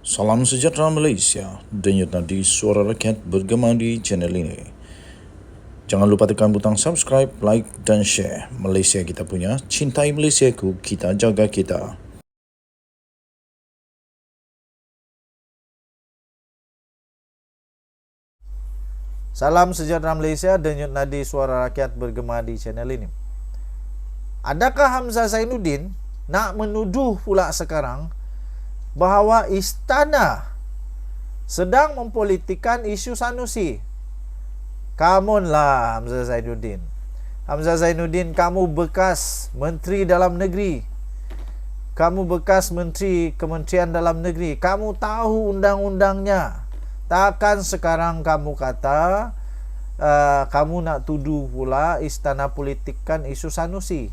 Salam sejahtera Malaysia, denyut nadi suara rakyat bergema di channel ini. Jangan lupa tekan butang subscribe, like dan share. Malaysia kita punya, cintai Malaysiaku, kita jaga kita. Salam sejahtera Malaysia, denyut nadi suara rakyat bergema di channel ini. Adakah Hamzah Zainuddin nak menuduh pula sekarang bahawa istana sedang mempolitikkan isu Sanusi? Come on lah Hamzah Zainuddin. Hamzah Zainuddin, kamu bekas Menteri Dalam Negeri. Kamu bekas Menteri Kementerian Dalam Negeri. Kamu tahu undang-undangnya. Takkan sekarang kamu kata kamu nak tuduh pula istana politikkan isu Sanusi.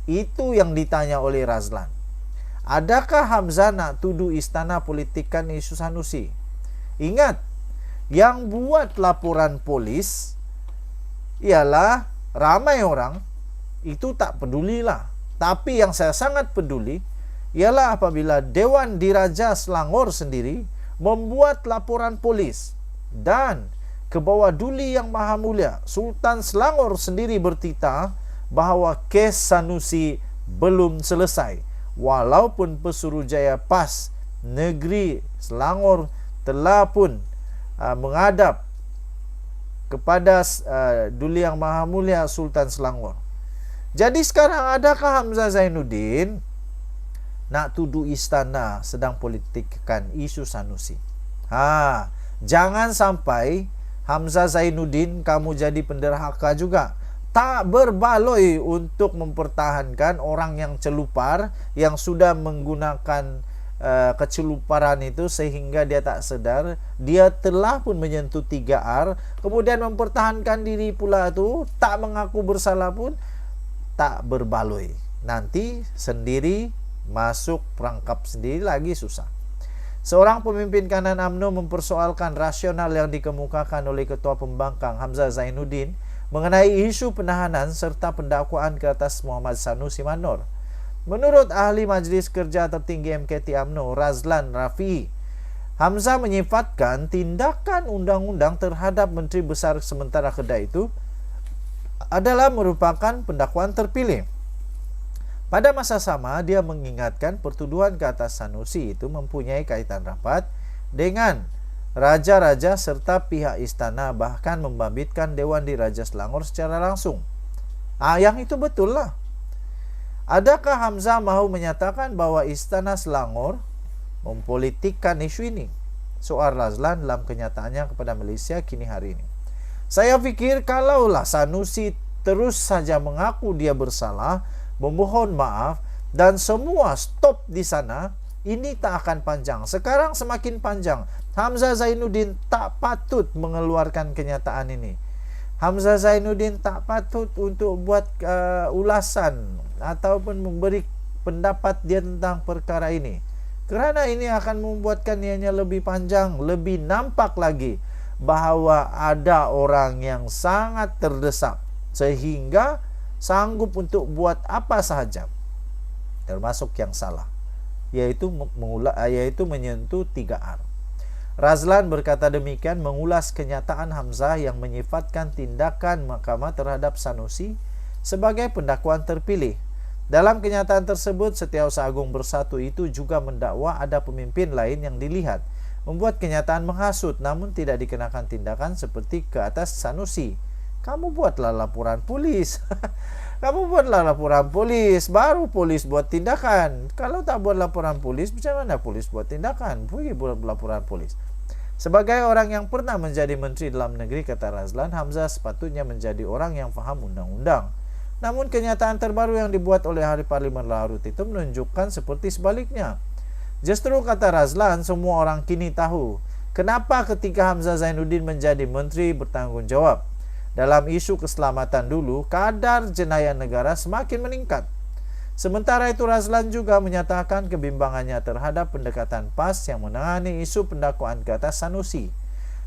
Itu yang ditanya oleh Razlan. Adakah Hamzah nak tuduh istana politikkan isu Sanusi? Ingat, yang buat laporan polis ialah ramai orang. Itu tak pedulilah. Tapi yang saya sangat peduli ialah apabila Dewan Diraja Selangor sendiri membuat laporan polis, dan ke bawah Duli Yang Maha Mulia Sultan Selangor sendiri bertitah bahawa kes Sanusi belum selesai, walaupun Pesuruhjaya PAS Negeri Selangor telah pun menghadap kepada Duli Yang Maha Mulia Sultan Selangor. Jadi sekarang adakah Hamzah Zainuddin nak tuduh istana sedang politikkan isu Sanusi? Jangan sampai Hamzah Zainuddin kamu jadi penderhaka juga. Tak berbaloi untuk mempertahankan orang yang celupar, yang sudah menggunakan keceluparan itu sehingga dia tak sedar dia telah pun menyentuh 3R, kemudian mempertahankan diri pula tu, tak mengaku bersalah pun. Tak berbaloi, nanti sendiri masuk perangkap sendiri lagi susah. Seorang pemimpin kanan UMNO mempersoalkan rasional yang dikemukakan oleh Ketua Pembangkang Hamzah Zainuddin mengenai isu penahanan serta pendakwaan ke atas Muhammad Sanusi Manor. Menurut ahli Majlis Kerja Tertinggi MKT UMNO Razlan Rafi'i, Hamzah menyifatkan tindakan undang-undang terhadap Menteri Besar sementara Kedah itu adalah merupakan pendakwaan terpilih. Pada masa sama, dia mengingatkan pertuduhan ke atas Sanusi itu mempunyai kaitan rapat dengan raja-raja serta pihak istana, bahkan membabitkan Dewan Diraja Selangor secara langsung. Yang itu betul lah. Adakah Hamzah mahu menyatakan bahawa istana Selangor mempolitikkan isu ini? Soal Razlan dalam kenyataannya kepada Malaysia kini hari ini. Saya fikir kalaulah Sanusi terus saja mengaku dia bersalah, memohon maaf, dan semua stop di sana, ini tak akan panjang. Sekarang semakin panjang. Hamzah Zainuddin tak patut mengeluarkan kenyataan ini. Hamzah Zainuddin tak patut untuk buat ulasan ataupun memberi pendapat dia tentang perkara ini, kerana ini akan membuatkan ianya lebih panjang, lebih nampak lagi bahawa ada orang yang sangat terdesak sehingga sanggup untuk buat apa sahaja, termasuk yang salah, yaitu menyentuh 3R. Razlan berkata demikian mengulas kenyataan Hamzah yang menyifatkan tindakan mahkamah terhadap Sanusi sebagai pendakwaan terpilih. Dalam kenyataan tersebut, Setiausaha Agung Bersatu itu juga mendakwa ada pemimpin lain yang dilihat membuat kenyataan menghasut namun tidak dikenakan tindakan seperti ke atas Sanusi. Kamu buatlah laporan polis. Kamu buatlah laporan polis, baru polis buat tindakan. Kalau tak buat laporan polis, macam mana polis buat tindakan? Pergi buat laporan polis. Sebagai orang yang pernah menjadi Menteri Dalam Negeri, kata Razlan, Hamzah sepatutnya menjadi orang yang faham undang-undang. Namun kenyataan terbaru yang dibuat oleh Ahli Parlimen Larut itu menunjukkan seperti sebaliknya. Justru, kata Razlan, semua orang kini tahu kenapa ketika Hamzah Zainuddin menjadi menteri bertanggungjawab dalam isu keselamatan dulu, kadar jenayah negara semakin meningkat. Sementara itu, Razlan juga menyatakan kebimbangannya terhadap pendekatan PAS yang menangani isu pendakwaan ke atas Sanusi.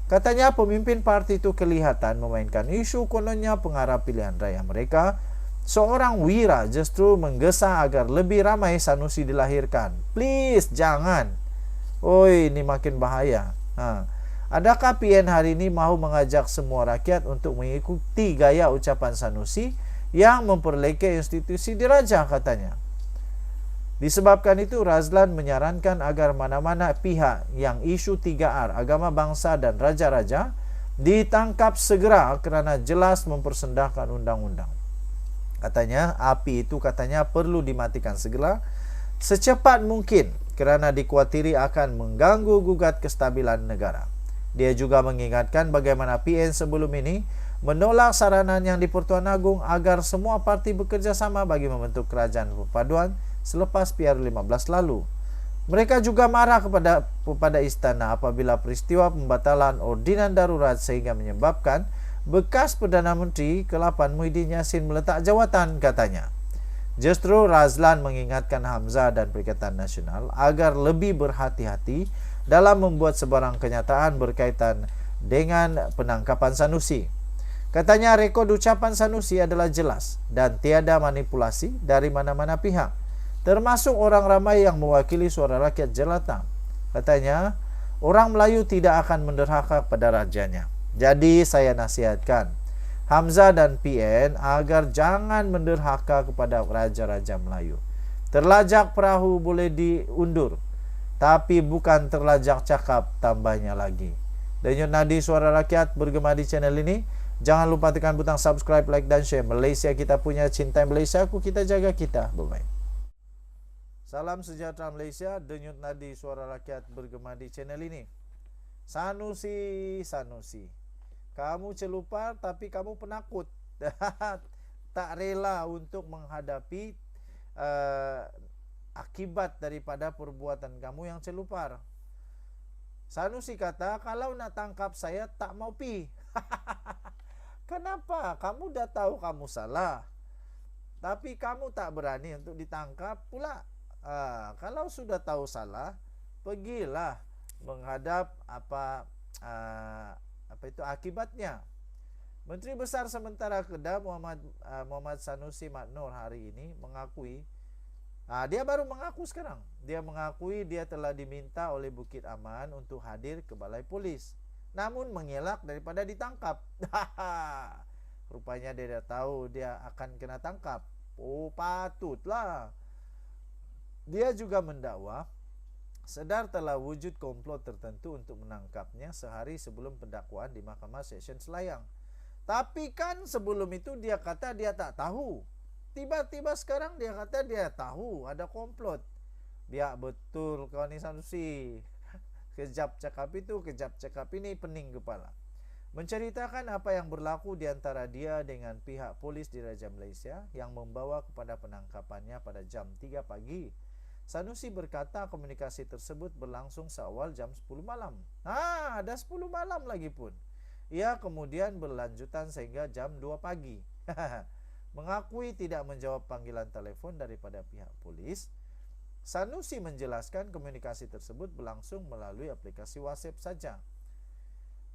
Katanya pemimpin parti itu kelihatan memainkan isu kononnya pengarah pilihan raya mereka. Seorang wira justru menggesa agar lebih ramai Sanusi dilahirkan. Please, jangan. Oi, ini makin bahaya. Adakah PN hari ini mahu mengajak semua rakyat untuk mengikuti gaya ucapan Sanusi yang memperlekeh institusi diraja, katanya. Disebabkan itu, Razlan menyarankan agar mana-mana pihak yang isu 3R, agama, bangsa dan raja-raja, ditangkap segera kerana jelas mempersendahkan undang-undang. Katanya, api itu katanya perlu dimatikan segera secepat mungkin kerana dikuatiri akan mengganggu gugat kestabilan negara. Dia juga mengingatkan bagaimana PN sebelum ini menolak saranan yang di-Pertuan Agong agar semua parti bekerjasama bagi membentuk kerajaan perpaduan selepas PR15 lalu. Mereka juga marah kepada istana apabila peristiwa pembatalan ordinan darurat sehingga menyebabkan bekas Perdana Menteri ke-8 Muhyiddin Yassin meletak jawatan, katanya. Justru Razlan mengingatkan Hamzah dan Perikatan Nasional agar lebih berhati-hati dalam membuat sebarang kenyataan berkaitan dengan penangkapan Sanusi. Katanya rekod ucapan Sanusi adalah jelas dan tiada manipulasi dari mana-mana pihak, termasuk orang ramai yang mewakili suara rakyat jelata. Katanya, orang Melayu tidak akan menderhaka pada rajanya. Jadi saya nasihatkan Hamzah dan PN agar jangan menderhaka kepada raja-raja Melayu. Terlajak perahu boleh diundur, tapi bukan terlajak cakap, tambahnya lagi. Denyut nadi suara rakyat bergema di channel ini. Jangan lupa tekan butang subscribe, like dan share. Malaysia kita punya, cintai Malaysia aku, kita jaga kita. Bye-bye. Salam sejahtera Malaysia, denyut nadi suara rakyat bergema di channel ini. Sanusi, kamu celupar tapi kamu penakut. Tak rela untuk menghadapi akibat daripada perbuatan kamu yang celupar. Sanusi kata, kalau nak tangkap saya tak mau pi. Kenapa? Kamu dah tahu kamu salah, tapi kamu tak berani untuk ditangkap pula. Kalau sudah tahu salah, pergilah menghadap apa itu akibatnya. Menteri Besar Sementara Kedah Muhammad Sanusi Mat Noor hari ini mengakui, dia baru mengaku sekarang, dia mengakui dia telah diminta oleh Bukit Aman untuk hadir ke Balai Polis, namun mengelak daripada ditangkap. Rupanya dia dah tahu dia akan kena tangkap. Oh, patutlah. Dia juga mendakwa sedar telah wujud komplot tertentu untuk menangkapnya sehari sebelum pendakwaan di Mahkamah Session Selayang. Tapi kan sebelum itu dia kata dia tak tahu. Tiba-tiba sekarang dia kata dia tahu ada komplot. Biar betul kau ni Sanusi. Kejap cakap itu, kejap cakap ini, pening kepala. Menceritakan apa yang berlaku di antara dia dengan pihak polis di Raja Malaysia yang membawa kepada penangkapannya pada jam 3 pagi. Sanusi berkata komunikasi tersebut berlangsung seawal jam 10 malam. Dah 10 malam lagi pun. Ia kemudian berlanjutan sehingga jam 2 pagi. Mengakui tidak menjawab panggilan telefon daripada pihak polis, Sanusi menjelaskan komunikasi tersebut berlangsung melalui aplikasi WhatsApp saja.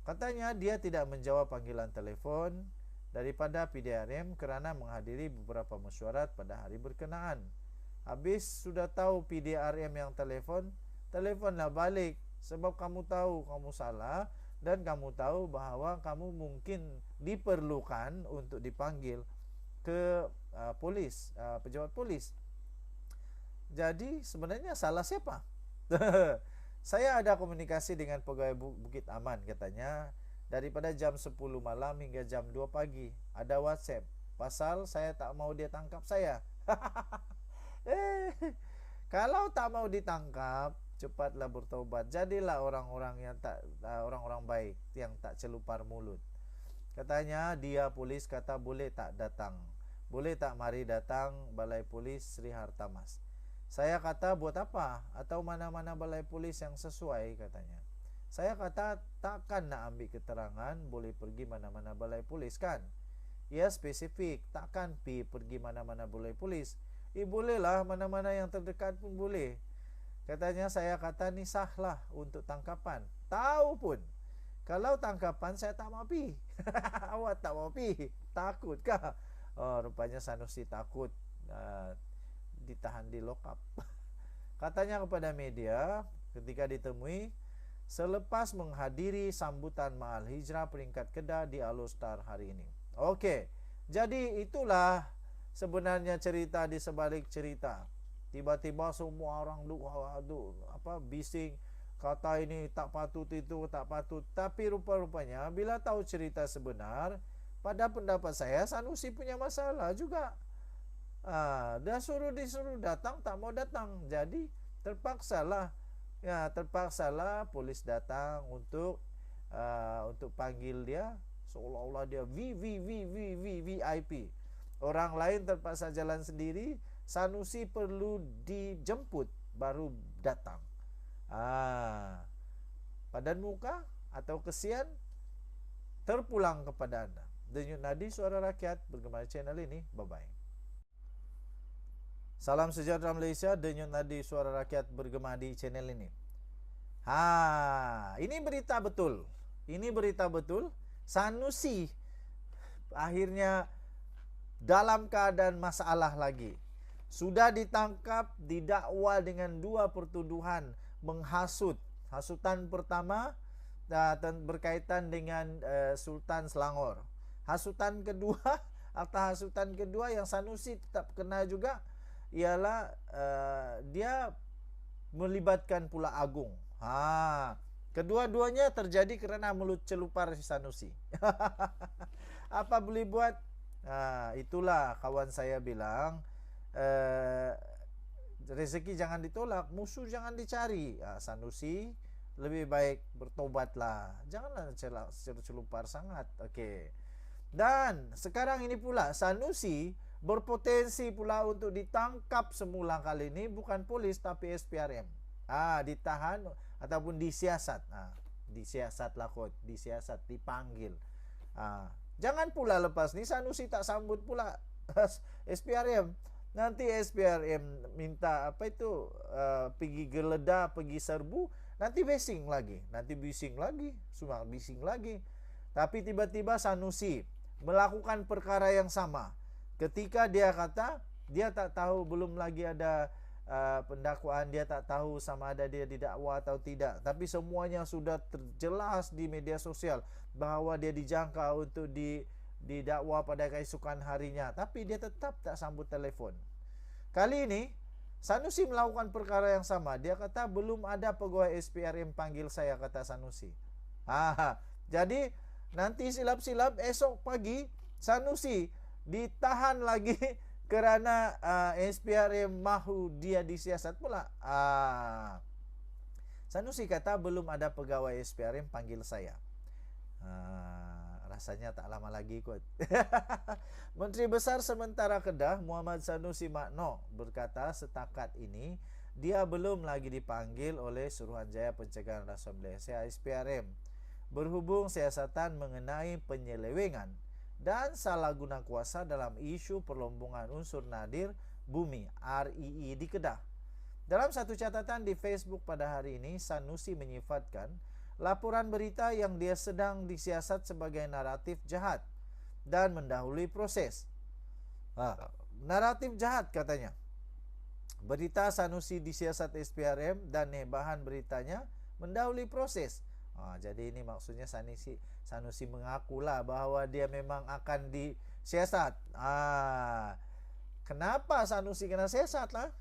Katanya dia tidak menjawab panggilan telefon daripada PDRM kerana menghadiri beberapa mesyuarat pada hari berkenaan. Habis sudah tahu PDRM yang telefonlah balik, sebab kamu tahu kamu salah dan kamu tahu bahawa kamu mungkin diperlukan untuk dipanggil ke polis, pejabat polis. Jadi sebenarnya salah siapa? Saya ada komunikasi dengan pegawai Bukit Aman, katanya, daripada jam 10 malam hingga jam 2 pagi. Ada WhatsApp pasal saya tak mau dia tangkap saya. Kalau tak mau ditangkap, cepatlah bertaubat. Jadilah orang-orang yang orang-orang baik yang tak celupar mulut. Katanya dia polis kata boleh tak datang. Boleh tak mari datang Balai Polis Sri Hartamas. Saya kata buat apa? Atau mana-mana balai polis yang sesuai, katanya. Saya kata takkan nak ambil keterangan boleh pergi mana-mana balai polis kan? Ia spesifik, takkan pergi mana-mana balai polis. Bolehlah mana-mana yang terdekat pun boleh. Katanya saya kata ni sahlah untuk tangkapan. Tahu pun kalau tangkapan saya tak mau pi. Awak tak mau pi? Takut kah? Oh, rupanya Sanusi takut ditahan di lock up. Katanya kepada media, ketika ditemui selepas menghadiri sambutan Ma'al Hijrah peringkat Kedah di Alostar hari ini. Okey, jadi itulah sebenarnya cerita di sebalik cerita. Tiba-tiba semua orang bising, kata ini tak patut, itu tak patut. Tapi rupa-rupanya bila tahu cerita sebenar, pada pendapat saya Sanusi punya masalah juga. Dia disuruh datang, tak mau datang. Jadi terpaksalah polis datang untuk panggil dia, seolah-olah dia VIP. Orang lain terpaksa jalan sendiri, Sanusi perlu dijemput baru datang. Padan muka atau kesian terpulang kepada anda. Denyut Nadi Suara Rakyat bergema di channel ini. Bye-bye. Salam sejahtera Malaysia, Denyut Nadi Suara Rakyat bergema di channel ini. Ini berita betul. Sanusi akhirnya dalam keadaan masalah lagi. Sudah ditangkap, didakwa dengan 2 pertuduhan menghasut. Hasutan pertama berkaitan dengan Sultan Selangor. Hasutan kedua yang Sanusi tetap kena juga ialah dia melibatkan pula Agung. Kedua-duanya terjadi kerana mulut celupar Sanusi. Apa boleh buat? Itulah kawan saya bilang, rezeki jangan ditolak, musuh jangan dicari. Sanusi lebih baik bertobatlah, janganlah celupar sangat. Okey. Dan sekarang ini pula Sanusi berpotensi pula untuk ditangkap semula kali ini bukan polis tapi SPRM. Ditahan ataupun disiasat. Disiasat, dipanggil. Jangan pula lepas ni Sanusi tak sambut pula SPRM. Nanti SPRM minta pergi geledah, pergi serbu, nanti bising lagi. Tapi tiba-tiba Sanusi melakukan perkara yang sama. Ketika dia kata dia tak tahu, belum lagi ada pendakwaan, dia tak tahu sama ada dia didakwa atau tidak, tapi semuanya sudah terjelas di media sosial bahawa dia dijangka untuk didakwa pada keesokan harinya, tapi dia tetap tak sambut telefon. Kali ini Sanusi melakukan perkara yang sama. Dia kata belum ada pegawai SPRM panggil saya, kata Sanusi. Jadi nanti silap-silap esok pagi Sanusi ditahan lagi kerana SPRM mahu dia disiasat pula. Sanusi kata belum ada pegawai SPRM panggil saya. Rasanya tak lama lagi kot. Menteri Besar Sementara Kedah Muhammad Sanusi Makno berkata setakat ini dia belum lagi dipanggil oleh Suruhanjaya Pencegahan Rasuah Malaysia SPRM berhubung siasatan mengenai penyelewengan dan salah guna kuasa dalam isu perlombongan unsur nadir bumi REE di Kedah. Dalam satu catatan di Facebook pada hari ini, Sanusi menyifatkan laporan berita yang dia sedang disiasat sebagai naratif jahat dan mendahului proses. Naratif jahat katanya. Berita Sanusi disiasat SPRM dan bahan beritanya mendahului proses. Jadi ini maksudnya Sanusi mengakulah bahawa dia memang akan disiasat. Kenapa Sanusi kena siasat lah?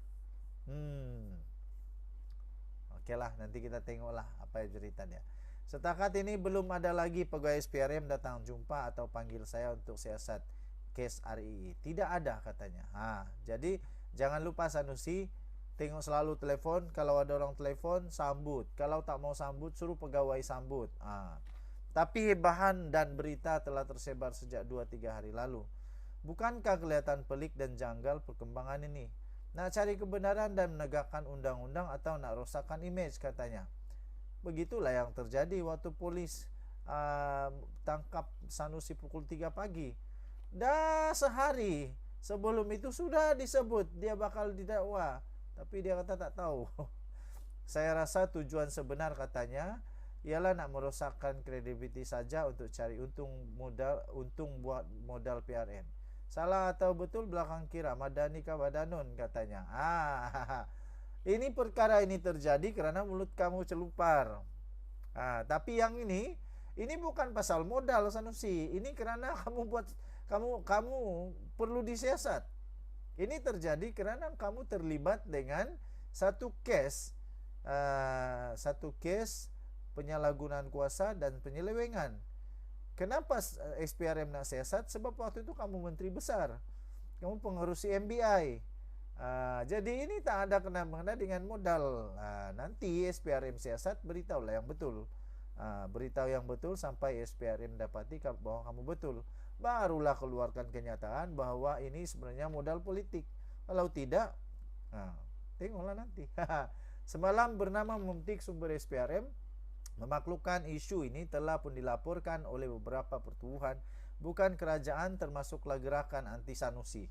Okeylah, nanti kita tengoklah apa yang cerita dia. Setakat ini belum ada lagi pegawai SPRM datang jumpa atau panggil saya untuk siasat kes REE. Tidak ada katanya. Jadi jangan lupa Sanusi, tengok selalu telefon. Kalau ada orang telefon, sambut. Kalau tak mau sambut, suruh pegawai sambut. Tapi bahan dan berita telah tersebar sejak 2-3 hari lalu. Bukankah kelihatan pelik dan janggal perkembangan ini? Nak cari kebenaran dan menegakkan undang-undang atau nak rosakkan imej katanya. Begitulah yang terjadi waktu polis tangkap Sanusi pukul 3 pagi. Dah sehari sebelum itu sudah disebut dia bakal didakwa, tapi dia kata tak tahu. Saya rasa tujuan sebenar katanya ialah nak merosakkan kredibiliti saja untuk cari untung buat modal PRN. Salah atau betul belakang kira, Madani kah Badanun katanya. Ini perkara ini terjadi karena mulut kamu celupar. Tapi yang ini bukan pasal modal Sanusi. Ini karena kamu perlu disiasat. Ini terjadi karena kamu terlibat dengan satu case penyalahgunaan kuasa dan penyelewengan. Kenapa SPRM nak siasat? Sebab waktu itu kamu menteri besar, kamu pengerusi MBI. Jadi ini tak ada kena-mengena dengan modal. Nanti SPRM siasat, beritahulah yang betul. Beritahu yang betul sampai SPRM dapati bahwa kamu betul. Barulah keluarkan kenyataan bahwa ini sebenarnya modal politik. Kalau tidak, tengoklah nanti. Semalam bernama memetik sumber SPRM memaklukkan isu ini telah pun dilaporkan oleh beberapa pertubuhan, bukan kerajaan, termasuklah gerakan anti Sanusi.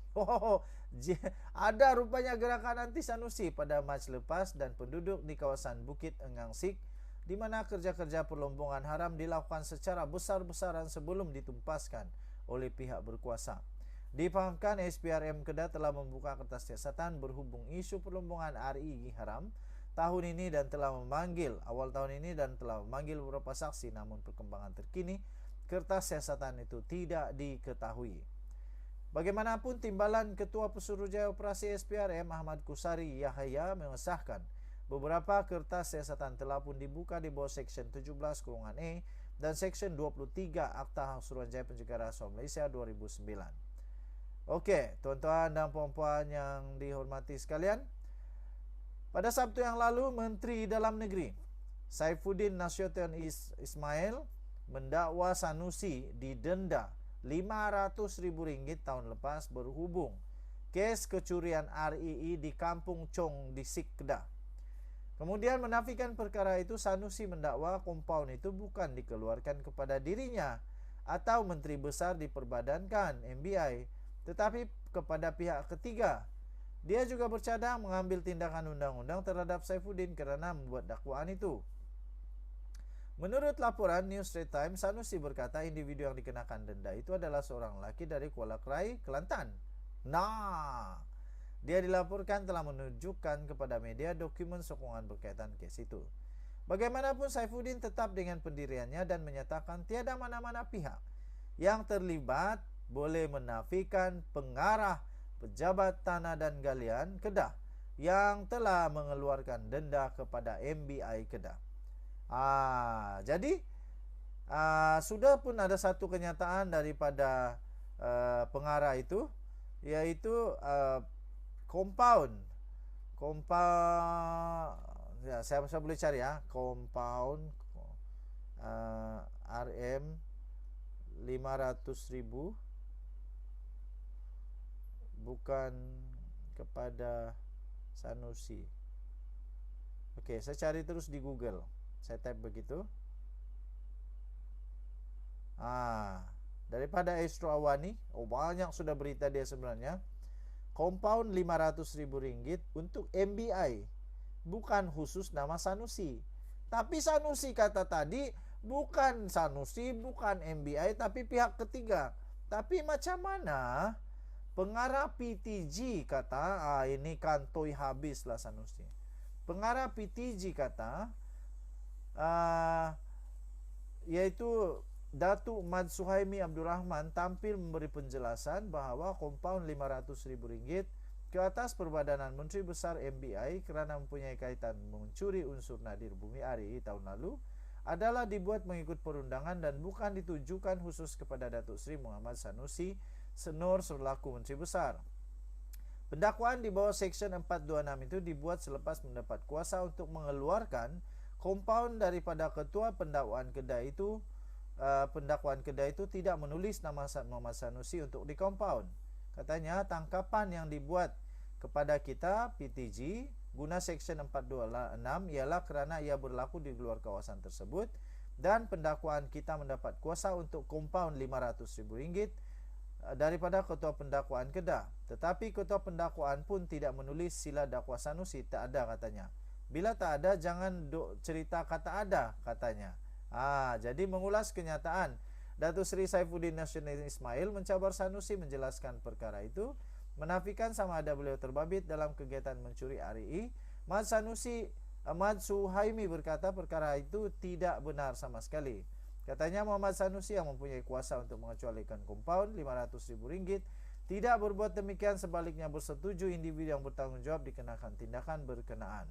Ada rupanya gerakan anti Sanusi pada Mac lepas dan penduduk di kawasan Bukit Engangsik, di mana kerja-kerja perlombongan haram dilakukan secara besar-besaran sebelum ditumpaskan oleh pihak berkuasa. Difahamkan SPRM Kedah telah membuka kertas siasatan berhubung isu perlombongan RI haram tahun ini dan telah memanggil beberapa saksi, namun perkembangan terkini kertas siasatan itu tidak diketahui. Bagaimanapun, timbalan Ketua Pesuruhjaya Operasi SPRM Ahmad Kusari Yahya mengesahkan beberapa kertas siasatan telah pun dibuka di bawah Seksyen 17(e) dan Seksyen 23 Akta Suruhanjaya Pencegahan Rasuah Malaysia 2009. Okey, tuan-tuan dan puan-puan yang dihormati sekalian, pada Sabtu yang lalu, Menteri Dalam Negeri Saifuddin Nasution Ismail mendakwa Sanusi didenda RM500,000 tahun lepas berhubung kes kecurian RII di Kampung Chong di Sik Kedah. Kemudian menafikan perkara itu, Sanusi mendakwa kompaun itu bukan dikeluarkan kepada dirinya atau Menteri Besar diperbadankan MBI, tetapi kepada pihak ketiga. Dia juga bercadang mengambil tindakan undang-undang terhadap Saifuddin kerana membuat dakwaan itu. Menurut laporan News Straits Times, Sanusi berkata individu yang dikenakan denda itu adalah seorang lelaki dari Kuala Krai, Kelantan. Dia dilaporkan telah menunjukkan kepada media dokumen sokongan berkaitan kes itu. Bagaimanapun, Saifuddin tetap dengan pendiriannya dan menyatakan tiada mana-mana pihak yang terlibat boleh menafikan pengarah Pejabat Tanah dan Galian Kedah yang telah mengeluarkan denda kepada MBI Kedah. Jadi sudah pun ada satu kenyataan daripada pengarah itu, iaitu kompaun ya, saya boleh cari kompaun RM 500,000 bukan kepada Sanusi. Okey, saya cari terus di Google. Saya type begitu. Daripada Astro Awani, banyak sudah berita dia sebenarnya. Kompaun RM500,000 untuk MBI, bukan khusus nama Sanusi. Tapi Sanusi kata tadi bukan Sanusi, bukan MBI, tapi pihak ketiga. Tapi macam mana pengarah PTG kata, ini kantoi habislah Sanusi. Pengarah PTG kata, yaitu Datuk Mad Suhaimi Abdul Rahman tampil memberi penjelasan bahawa kompaun RM500,000 ke atas perbadanan Menteri Besar MBI kerana mempunyai kaitan mencuri unsur nadir bumi RI tahun lalu adalah dibuat mengikut perundangan dan bukan ditujukan khusus kepada Datuk Seri Muhammad Sanusi Senor selaku Menteri Besar. Pendakwaan di bawah Seksyen 426 itu dibuat selepas mendapat kuasa untuk mengeluarkan kompaun daripada Ketua Pendakwaan Kedah itu. Pendakwaan Kedah itu tidak menulis nama Muhammad Sanusi untuk di kompaun. Katanya tangkapan yang dibuat kepada kita PTG guna Seksyen 426 ialah kerana ia berlaku di luar kawasan tersebut dan pendakwaan kita mendapat kuasa untuk kompaun RM500,000 daripada Ketua Pendakwaan Kedah. Tetapi Ketua Pendakwaan pun tidak menulis sila dakwa Sanusi, tak ada katanya. Bila tak ada, jangan cerita kata ada, katanya. Jadi mengulas kenyataan, Datuk Seri Saifuddin Nasution Ismail mencabar Sanusi menjelaskan perkara itu, menafikan sama ada beliau terbabit dalam kegiatan mencuri RII Ahmad Suhaimi berkata perkara itu tidak benar sama sekali. Katanya Muhammad Sanusi yang mempunyai kuasa untuk mengecualikan kompaun RM500.000 tidak berbuat demikian, sebaliknya bersetuju individu yang bertanggung jawab dikenakan tindakan berkenaan.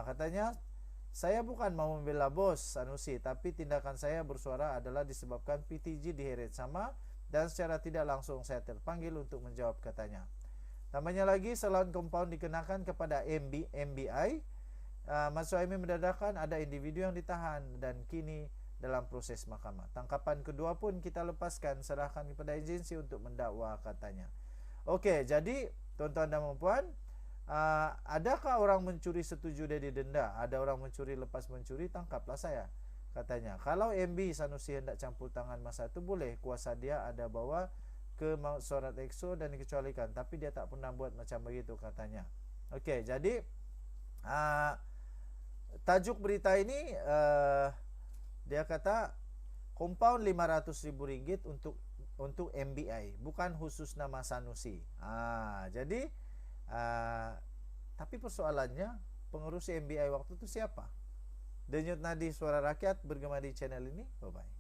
Katanya, saya bukan mau membela bos Sanusi, tapi tindakan saya bersuara adalah disebabkan PTG diheret sama dan secara tidak langsung saya terpanggil untuk menjawab, katanya. Tambahnya lagi, selain kompaun dikenakan kepada MBI, Mas Suhaimi mendadakan ada individu yang ditahan dan kini dalam proses mahkamah. Tangkapan kedua pun kita lepaskan, serahkan kepada agensi untuk mendakwa, katanya. Okey, jadi tuan-tuan dan puan, adakah orang mencuri setuju dia didenda? Ada orang mencuri, lepas mencuri tangkaplah saya, katanya. Kalau MB Sanusi hendak campur tangan masa itu boleh, kuasa dia ada bawa ke surat EXO dan dikecualikan, tapi dia tak pernah buat macam begitu, katanya. Okey, jadi tajuk berita ini dia kata kompaun RM500.000 untuk MBI, bukan khusus nama Sanusi. Jadi tapi persoalannya, pengurusi MBI waktu itu siapa? Denyut nadi suara rakyat bergema di channel ini. Bye bye.